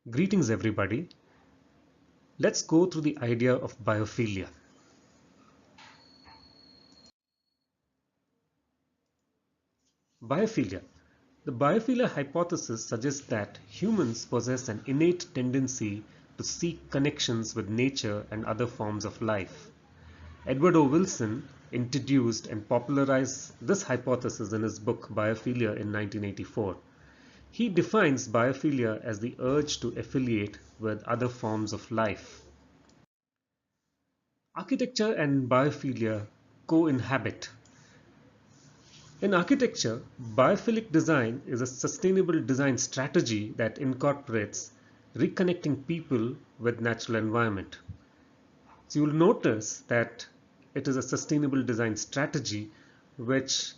Greetings everybody. Let's go through the idea of biophilia. Biophilia. The biophilia hypothesis suggests that humans possess an innate tendency to seek connections with nature and other forms of life. Edward O. Wilson introduced and popularized this hypothesis in his book Biophilia in 1984. He defines biophilia as the urge to affiliate with other forms of life. Architecture and biophilia co-inhabit. In architecture, biophilic design is a sustainable design strategy that incorporates reconnecting people with natural environment. So you'll notice that it is a sustainable design strategy which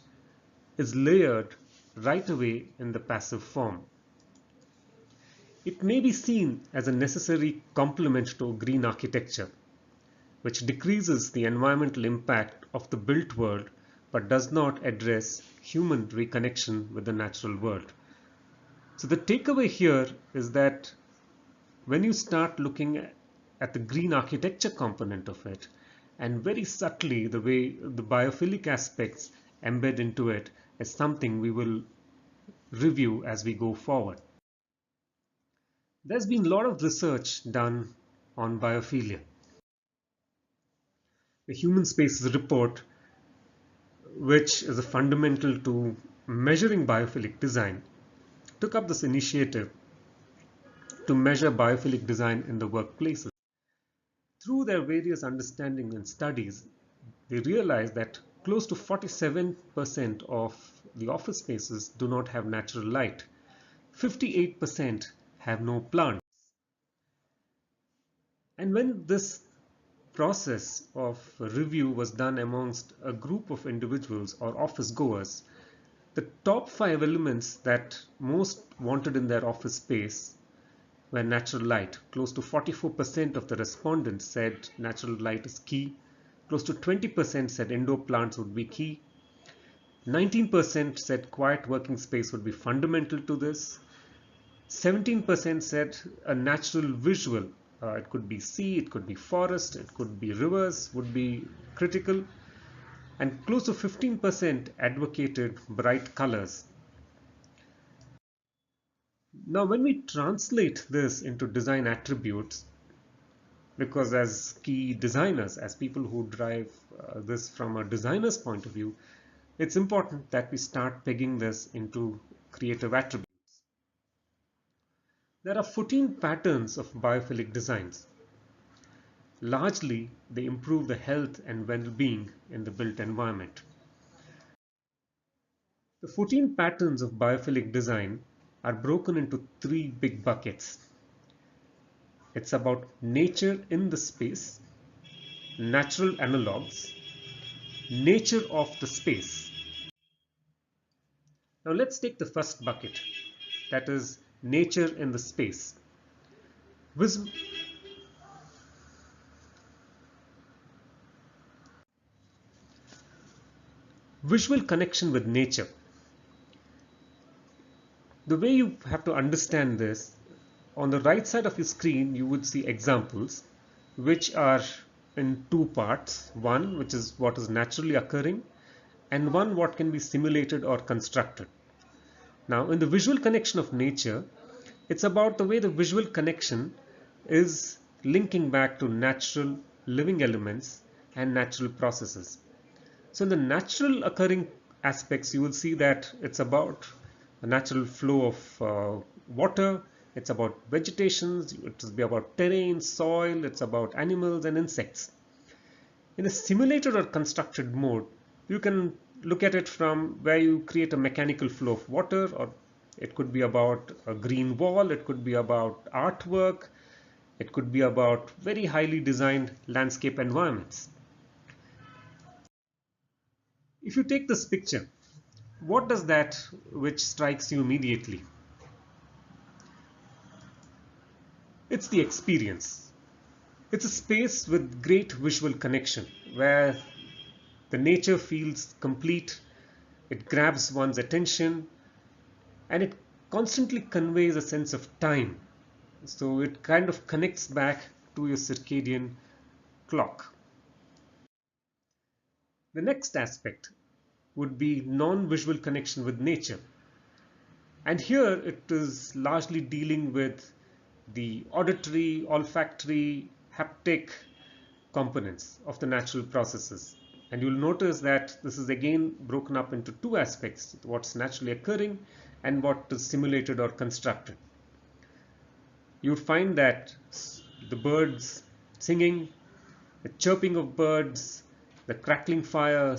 is layered right away in the passive form. It may be seen as a necessary complement to green architecture, which decreases the environmental impact of the built world but does not address human reconnection with the natural world. So the takeaway here is that when you start looking at the green architecture component of it, and very subtly the way the biophilic aspects embed into it is something we will review as we go forward. There's been a lot of research done on biophilia. The Human Spaces Report, which is a fundamental to measuring biophilic design, took up this initiative to measure biophilic design in the workplaces. Through their various understanding and studies, they realized that close to 47% of the office spaces do not have natural light. 58% have no plants. And when this process of review was done amongst a group of individuals or office goers, the top 5 elements that most wanted in their office space were natural light. Close to 44% of the respondents said natural light is key. Close to 20% said indoor plants would be key. 19% said quiet working space would be fundamental to this. 17% said a natural visual, it could be sea, it could be forest, it could be rivers, would be critical. And close to 15% advocated bright colors. Now when we translate this into design attributes, because as key designers, as people who drive this from a designer's point of view, it's important that we start pegging this into creative attributes. There are 14 patterns of biophilic designs. Largely, they improve the health and well-being in the built environment. The 14 patterns of biophilic design are broken into 3 big buckets. It's about nature in the space, natural analogs, nature of the space. Now let's take the first bucket, that is nature in the space. Visual connection with nature. The way you have to understand this, on the right side of your screen you would see examples which are in 2 parts. One which is what is naturally occurring, and one what can be simulated or constructed. Now in the visual connection of nature, it's about the way the visual connection is linking back to natural living elements and natural processes. So in the natural occurring aspects, you will see that it's about a natural flow of water, it's about vegetation, it will be about terrain, soil, it's about animals and insects. In a simulated or constructed mode, you can look at it from where you create a mechanical flow of water, or it could be about a green wall, it could be about artwork, it could be about very highly designed landscape environments. If you take this picture, what does that which strikes you immediately? It's the experience. It's a space with great visual connection where the nature feels complete, it grabs one's attention, and it constantly conveys a sense of time. So it kind of connects back to your circadian clock. The next aspect would be non-visual connection with nature. And here it is largely dealing with the auditory, olfactory, haptic components of the natural processes. And you'll notice that this is again broken up into two aspects: what's naturally occurring and what is simulated or constructed. You find that the birds singing, the chirping of birds, the crackling fire,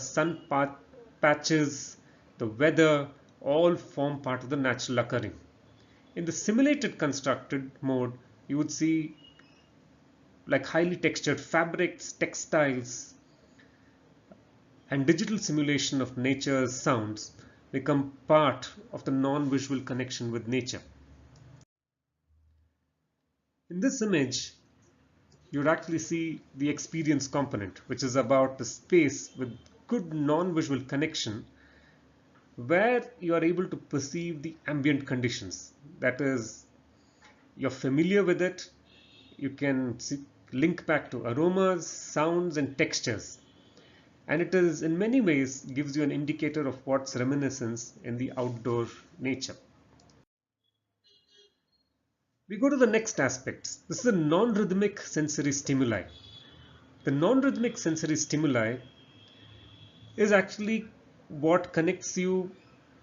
patches, the weather all form part of the natural occurring. In the simulated constructed mode, you would see like highly textured fabrics, textiles, and digital simulation of nature's sounds become part of the non-visual connection with nature. In this image, you'd actually see the experience component, which is about the space with good non-visual connection where you are able to perceive the ambient conditions. That is, you're familiar with it, you can link back to aromas, sounds, and textures. And it is in many ways gives you an indicator of what's reminiscence in the outdoor nature. We go to the next aspect. This is a non-rhythmic sensory stimuli. The non-rhythmic sensory stimuli is actually what connects you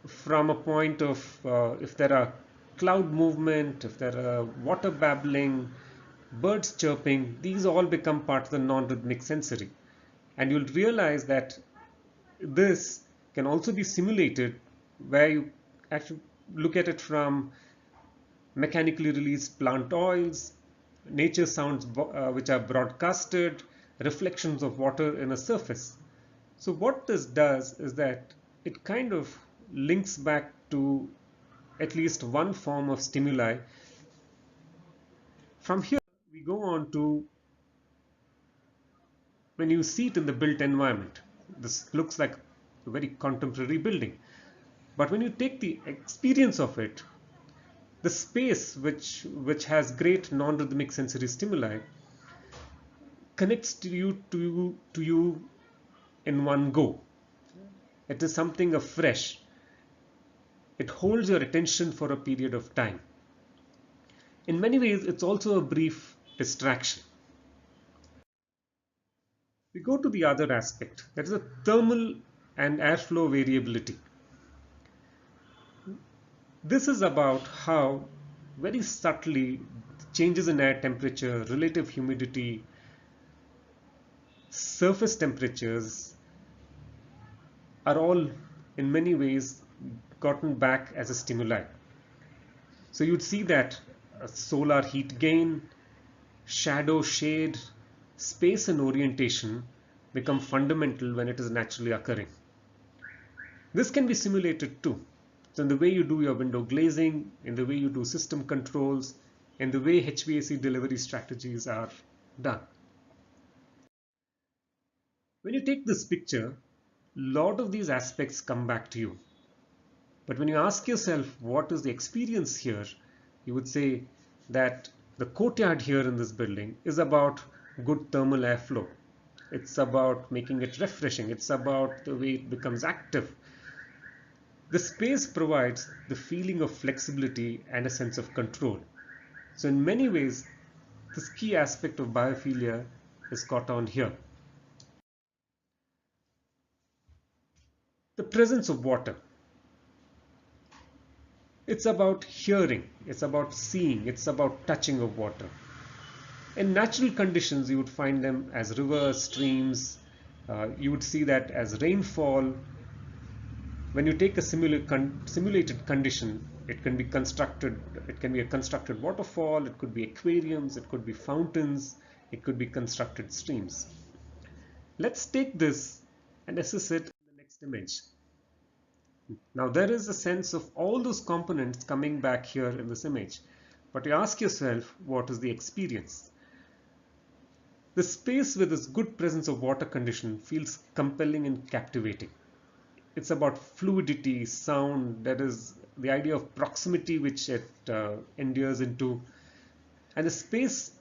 from a point of if there are cloud movement, if there are water babbling, birds chirping, these all become part of the non-rhythmic sensory. And you'll realize that this can also be simulated where you actually look at it from mechanically released plant oils, nature sounds which are broadcasted, reflections of water in a surface. So what this does is that it kind of links back to at least one form of stimuli. From here, we go on to when you see it in the built environment. This looks like a very contemporary building. But when you take the experience of it, the space which has great non-rhythmic sensory stimuli connects to you in one go. It is something afresh. It holds your attention for a period of time. In many ways, it's also a brief distraction. We go to the other aspect, that is a thermal and airflow variability. This is about how very subtly changes in air temperature, relative humidity, surface temperatures are all in many ways gotten back as a stimuli. So you'd see that solar heat gain, shadow, shade, space and orientation become fundamental when it is naturally occurring. This can be simulated too. So in the way you do your window glazing, in the way you do system controls, in the way HVAC delivery strategies are done. When you take this picture, a lot of these aspects come back to you. But when you ask yourself what is the experience here, you would say that the courtyard here in this building is about good thermal airflow. It's about making it refreshing. It's about the way it becomes active. The space provides the feeling of flexibility and a sense of control. So in many ways, this key aspect of biophilia is caught on here. The presence of water. It's about hearing, it's about seeing, it's about touching of water. In natural conditions, you would find them as rivers, streams. You would see that as rainfall. When you take a simulated condition, it can be constructed. It can be a constructed waterfall. It could be aquariums. It could be fountains. It could be constructed streams. Let's take this and assess it in the next image. Now there is a sense of all those components coming back here in this image. But you ask yourself, what is the experience? The space with its good presence of water condition feels compelling and captivating. It's about fluidity, sound, that is the idea of proximity which it endures into. And the space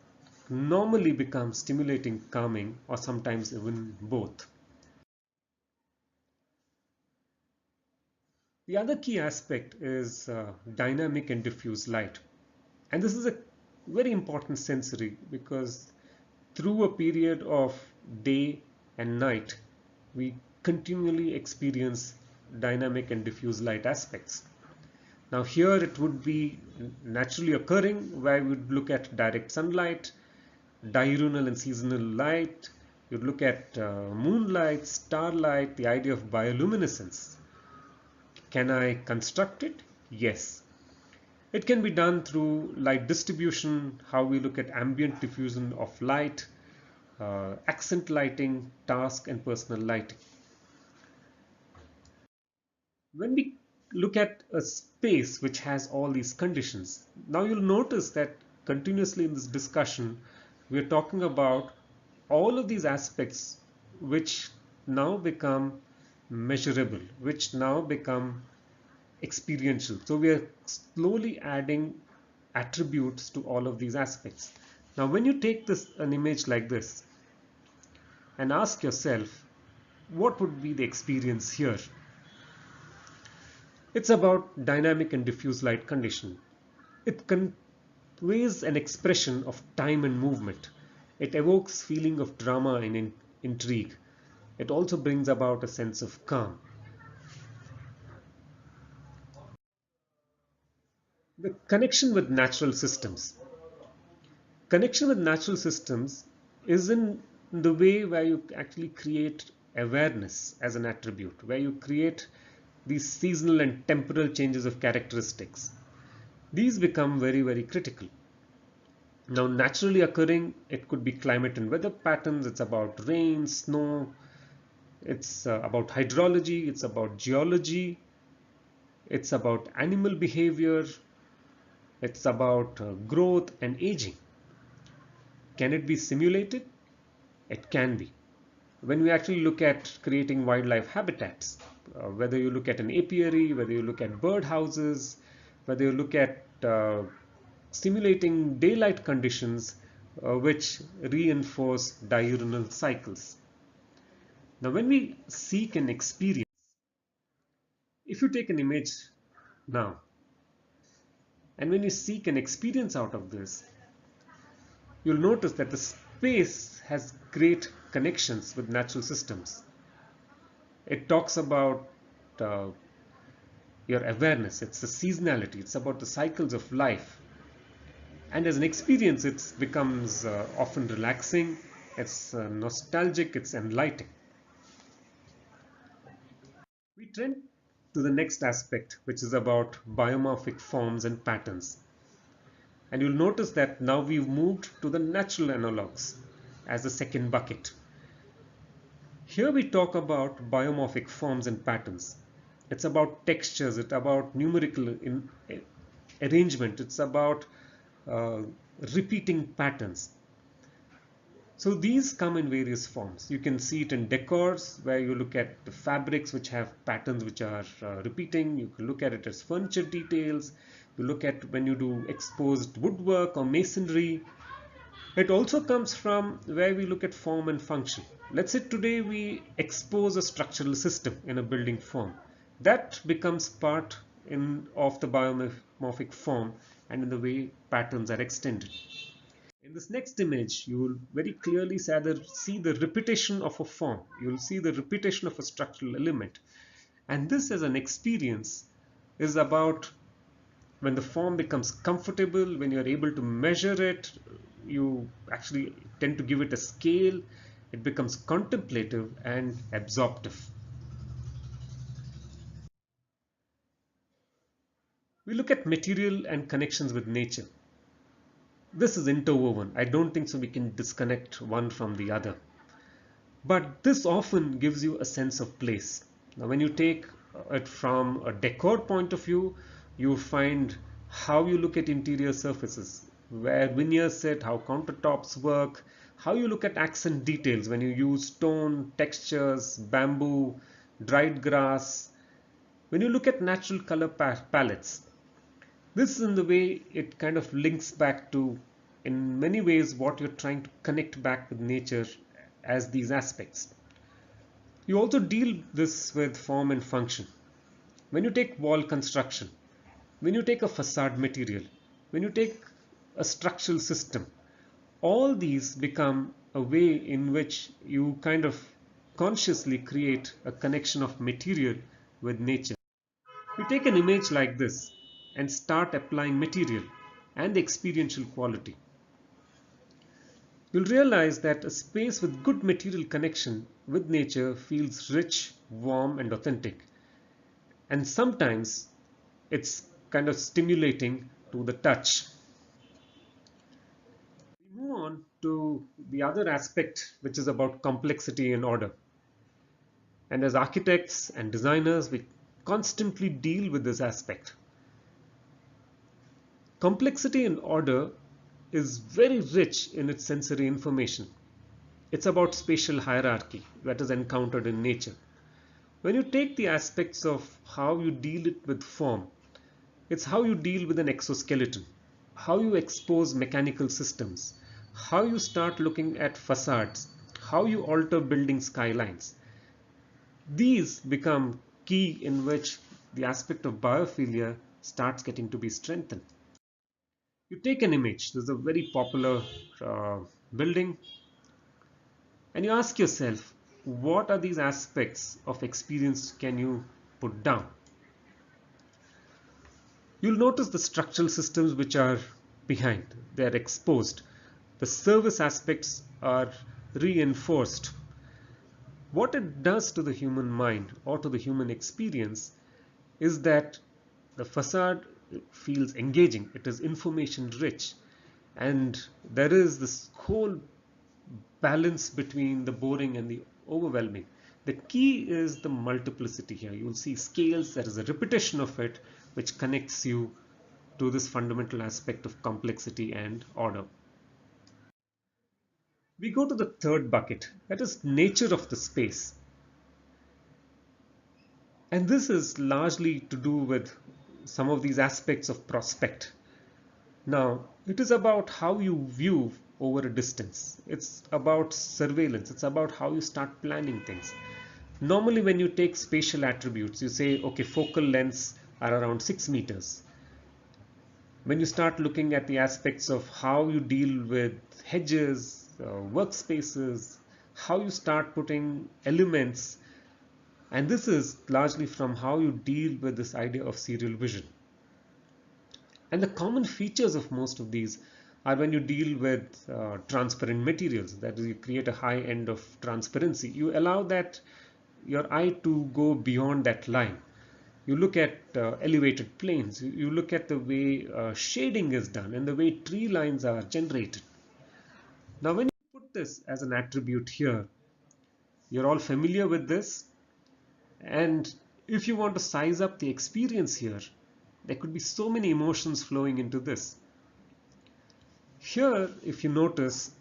normally becomes stimulating, calming, or sometimes even both. The other key aspect is dynamic and diffuse light. And this is a very important sensory because through a period of day and night, we continually experience dynamic and diffuse light aspects. Now here it would be naturally occurring where we would look at direct sunlight, diurnal and seasonal light, you'd look at moonlight, starlight, the idea of bioluminescence. Can I construct it? Yes. It can be done through light distribution, how we look at ambient diffusion of light, accent lighting, task and personal lighting. When we look at a space which has all these conditions, now you'll notice that continuously in this discussion, we're talking about all of these aspects which now become measurable, which now become experiential. So we are slowly adding attributes to all of these aspects. Now, when you take an image like this and ask yourself, what would be the experience here? It's about dynamic and diffuse light condition. It conveys an expression of time and movement. It evokes feeling of drama and intrigue. It also brings about a sense of calm. The connection with natural systems. Connection with natural systems is in the way where you actually create awareness as an attribute, where you create these seasonal and temporal changes of characteristics. These become very, very critical. Now, naturally occurring, it could be climate and weather patterns, it's about rain, snow, it's about hydrology, it's about geology, it's about animal behavior, it's about growth and aging. Can it be simulated? It can be. When we actually look at creating wildlife habitats, whether you look at an apiary, whether you look at bird houses, whether you look at simulating daylight conditions which reinforce diurnal cycles. Now, when we seek an experience, if you take an image now, and when you seek an experience out of this, you'll notice that the space has great connections with natural systems. It talks about uh, your awareness, it's the seasonality, it's about the cycles of life. And as an experience, it becomes often relaxing, it's nostalgic, it's enlightening. We trend to the next aspect, which is about biomorphic forms and patterns. And you'll notice that now we've moved to the natural analogs as the second bucket. Here we talk about biomorphic forms and patterns. It's about textures, it's about numerical arrangement, it's about uh, repeating patterns. So these come in various forms. You can see it in decors where you look at the fabrics which have patterns which are repeating. You can look at it as furniture details. You look at when you do exposed woodwork or masonry. It also comes from where we look at form and function. Let's say today we expose a structural system in a building form. That becomes part of the biomorphic form and in the way patterns are extended. In this next image, you will very clearly see the repetition of a form. You will see the repetition of a structural element. And this as an experience is about when the form becomes comfortable, when you're able to measure it, you actually tend to give it a scale, it becomes contemplative and absorptive. We look at material and connections with nature. This is interwoven. I don't think so we can disconnect one from the other. But this often gives you a sense of place. Now, when you take it from a decor point of view, you find how you look at interior surfaces, where veneers sit, how countertops work, how you look at accent details when you use stone, textures, bamboo, dried grass. When you look at natural color palettes, this is in the way it kind of links back to in many ways what you're trying to connect back with nature as these aspects. You also deal this with form and function. When you take wall construction, when you take a facade material, when you take a structural system, all these become a way in which you kind of consciously create a connection of material with nature. You take an image like this and start applying material and the experiential quality. You'll realize that a space with good material connection with nature feels rich, warm, and authentic. And sometimes it's kind of stimulating to the touch. We move on to the other aspect, which is about complexity and order. And as architects and designers, we constantly deal with this aspect. Complexity and order is very rich in its sensory information. It's about spatial hierarchy that is encountered in nature. When you take the aspects of how you deal it with form, it's how you deal with an exoskeleton, how you expose mechanical systems, how you start looking at facades, how you alter building skylines. These become key in which the aspect of biophilia starts getting to be strengthened. You take an image, there's a very popular uh, building, and you ask yourself, what are these aspects of experience can you put down? You'll notice the structural systems which are behind, they are exposed. The service aspects are reinforced. What it does to the human mind or to the human experience is that the facade feels engaging, it is information rich, and there is this whole balance between the boring and the overwhelming. The key is the multiplicity here. You will see scales, there is a repetition of it, which connects you to this fundamental aspect of complexity and order. We go to the third bucket, that is nature of the space. And this is largely to do with some of these aspects of prospect. Now, it is about how you view over a distance. It's about surveillance. It's about how you start planning things. Normally, when you take spatial attributes, you say, okay, focal lengths are around 6 meters. When you start looking at the aspects of how you deal with hedges, workspaces, how you start putting elements, and this is largely from how you deal with this idea of serial vision. And the common features of most of these are when you deal with transparent materials, that is, you create a high end of transparency. You allow that your eye to go beyond that line. You look at elevated planes, you look at the way shading is done and the way tree lines are generated. Now, when you put this as an attribute here, you're all familiar with this. And if you want to size up the experience here, there could be so many emotions flowing into this. Here, if you notice,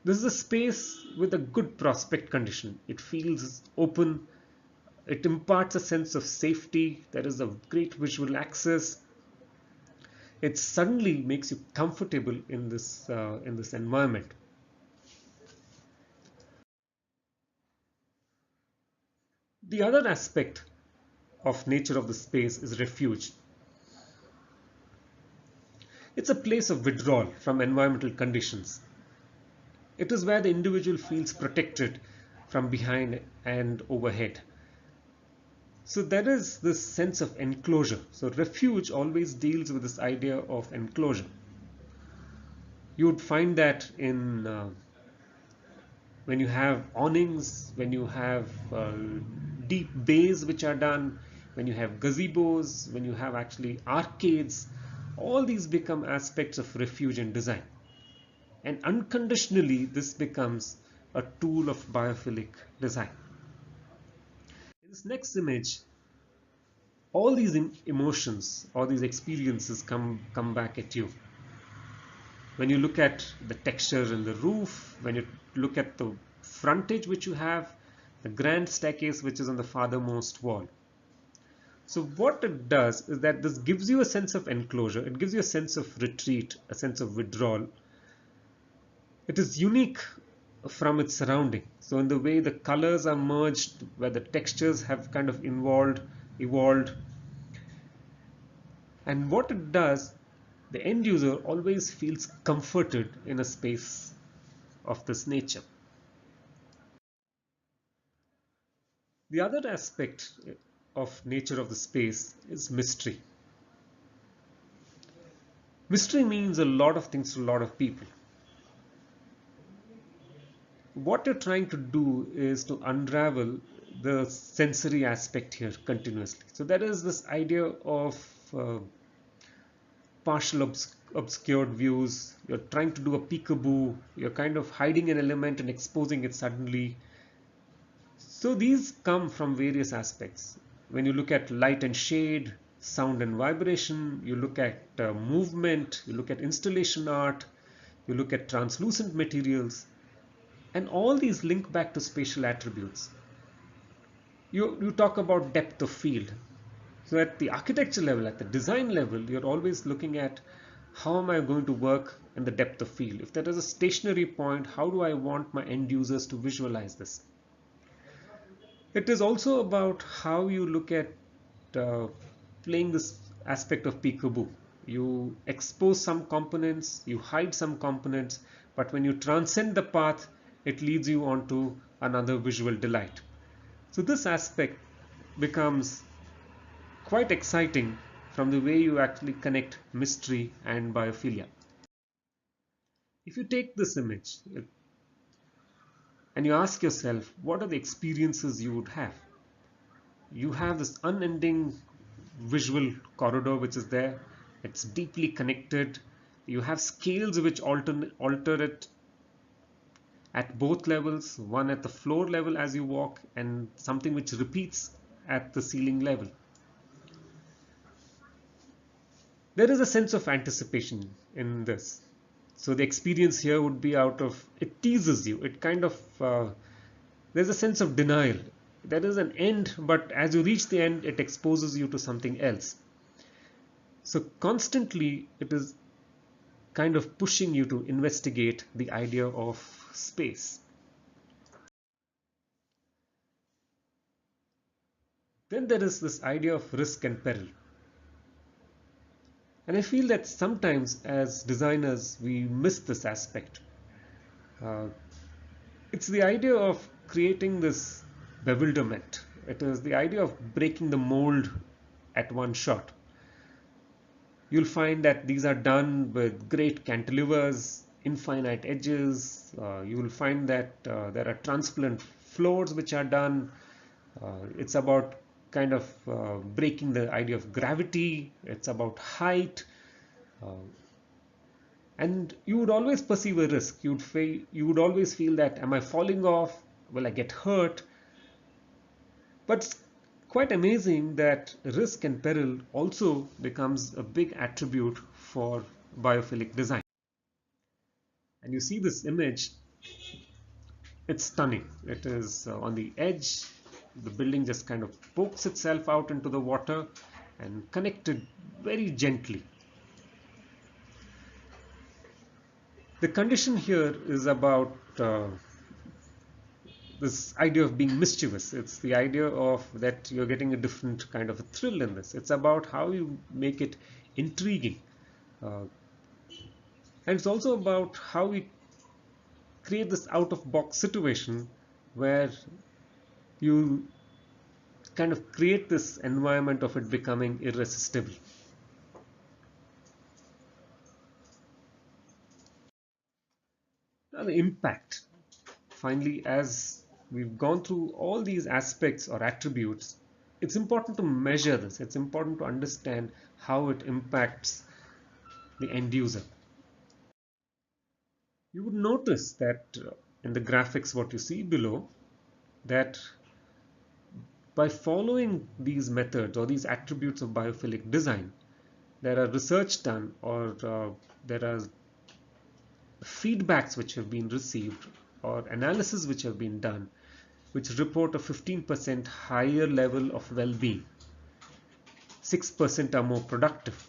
this is a space with a good prospect condition. It feels open. It imparts a sense of safety. There is a great visual access. It suddenly makes you comfortable in this environment. The other aspect of nature of the space is refuge. It's a place of withdrawal from environmental conditions. It is where the individual feels protected from behind and overhead. So there is this sense of enclosure. So refuge always deals with this idea of enclosure. You would find that in when you have awnings, when you have deep bays which are done, when you have gazebos, when you have actually arcades, all these become aspects of refuge and design. And unconditionally, this becomes a tool of biophilic design. In this next image, all these emotions or these experiences come back at you. When you look at the texture in the roof, when you look at the frontage which you have, the grand staircase which is on the farthermost wall. So what it does is that this gives you a sense of enclosure, it gives you a sense of retreat, a sense of withdrawal, It is unique from its surrounding. So in the way the colors are merged, where the textures have kind of evolved, and what it does, the end user always feels comforted in a space of this nature. The other aspect of nature of the space is mystery. Mystery means a lot of things to a lot of people. What you're trying to do is to unravel the sensory aspect here continuously. So there is this idea of partial obscured views. You're trying to do a peekaboo. You're kind of hiding an element and exposing it suddenly. So these come from various aspects. When you look at light and shade, sound and vibration, you look at movement, you look at installation art, you look at translucent materials, and all these link back to spatial attributes. You talk about depth of field. So at the architecture level, at the design level, you're always looking at how am I going to work in the depth of field. If there is a stationary point, how do I want my end users to visualize this? It is also about how you look at uh, playing this aspect of peekaboo. You expose some components, you hide some components, but when you transcend the path, it leads you onto another visual delight. So this aspect becomes quite exciting from the way you actually connect mystery and biophilia. If you take this image and you ask yourself, what are the experiences you would have? You have this unending visual corridor which is there. It's deeply connected. You have scales which alter it at both levels, one at the floor level as you walk, and something which repeats at the ceiling level. There is a sense of anticipation in this. So the experience here would be out of, it teases you. It kind of, there's a sense of denial. There is an end, but as you reach the end, it exposes you to something else. So constantly, it is kind of pushing you to investigate the idea of space. Then there is this idea of risk and peril. And I feel that sometimes as designers, we miss this aspect. Uh, it's the idea of creating this bewilderment. It is the idea of breaking the mold at one shot. You'll find that these are done with great cantilevers, infinite edges. You will find that there are transparent floors which are done. It's about kind of breaking the idea of gravity. It's about height. Uh, and you would always perceive a risk. You would always feel that, am I falling off? Will I get hurt? But it's quite amazing that risk and peril also becomes a big attribute for biophilic design. And you see this image, it's stunning. It is on the edge. The building just kind of pokes itself out into the water and connected very gently. The condition here is about this idea of being mischievous. It's the idea of that you're getting a different kind of a thrill in this. It's about how you make it intriguing. Uh, and it's also about how we create this out of box situation where you kind of create this environment of it becoming irresistible. Now, the impact. Finally, as we've gone through all these aspects or attributes, it's important to measure this. It's important to understand how it impacts the end user. You would notice that in the graphics what you see below, that by following these methods or these attributes of biophilic design, there are research done or there are feedbacks which have been received or analysis which have been done which report a 15% higher level of well-being. 6% are more productive.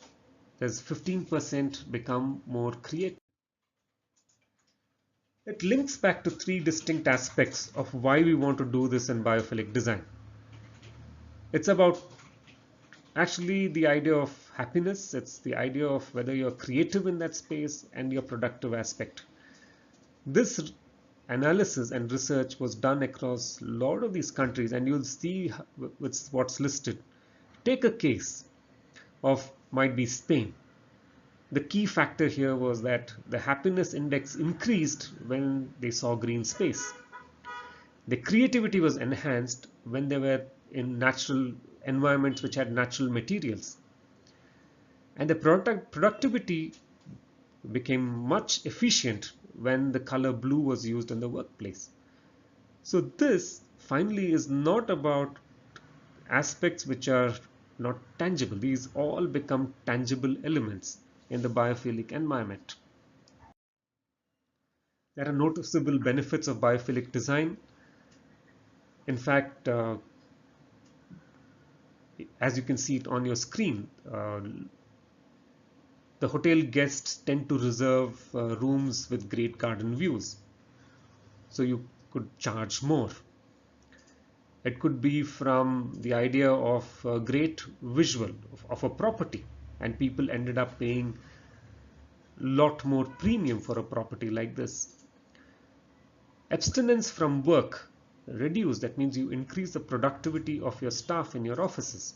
There's 15% become more creative. It links back to three distinct aspects of why we want to do this in biophilic design. It's about actually the idea of happiness, it's the idea of whether you're creative in that space and your productive aspect. This analysis and research was done across a lot of these countries, and you'll see with what's listed. Take a case of might be Spain. The key factor here was that the happiness index increased when they saw green space. The creativity was enhanced when they were in natural environments which had natural materials. And the productivity became much efficient when the color blue was used in the workplace. So this finally is not about aspects which are not tangible. These all become tangible elements in the biophilic environment. There are noticeable benefits of biophilic design. In fact, as you can see it on your screen, the hotel guests tend to reserve rooms with great garden views. So you could charge more. It could be from the idea of a great visual of a property, and people ended up paying a lot more premium for a property like this. Abstinence from work reduced. That means you increase the productivity of your staff in your offices.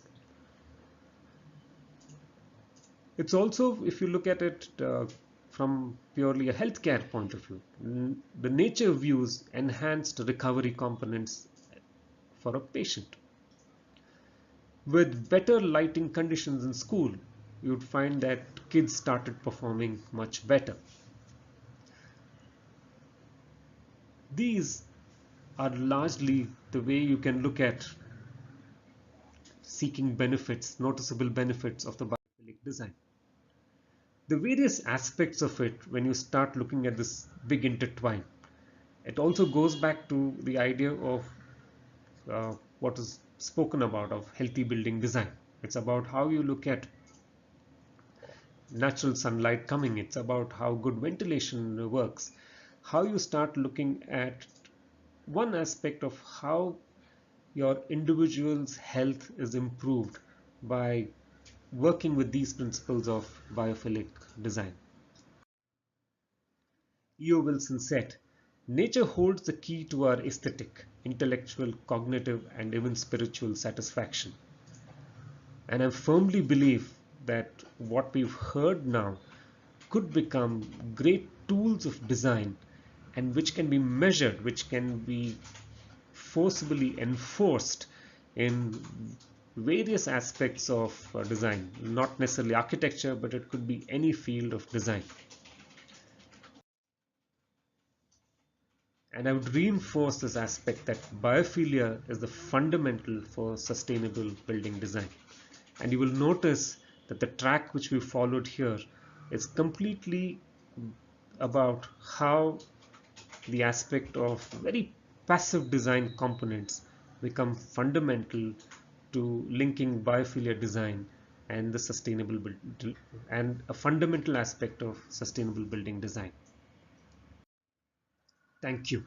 It's also, if you look at it from purely a healthcare point of view, the nature views enhanced recovery components for a patient. With better lighting conditions in school, you would find that kids started performing much better. These are largely the way you can look at seeking benefits, noticeable benefits of the biophilic design. The various aspects of it, when you start looking at this big intertwine, it also goes back to the idea of what is spoken about of healthy building design. It's about how you look at natural sunlight coming. It's about how good ventilation works. How you start looking at one aspect of how your individual's health is improved by working with these principles of biophilic design. E.O. Wilson said, "Nature holds the key to our aesthetic, intellectual, cognitive, and even spiritual satisfaction." And I firmly believe that what we've heard now could become great tools of design, and which can be measured, which can be forcibly enforced in various aspects of design, not necessarily architecture, but it could be any field of design. And I would reinforce this aspect that biophilia is the fundamental for sustainable building design. And you will notice that the track which we followed here is completely about how the aspect of very passive design components become fundamental to linking biophilia design and the sustainable and a fundamental aspect of sustainable building design. Thank you.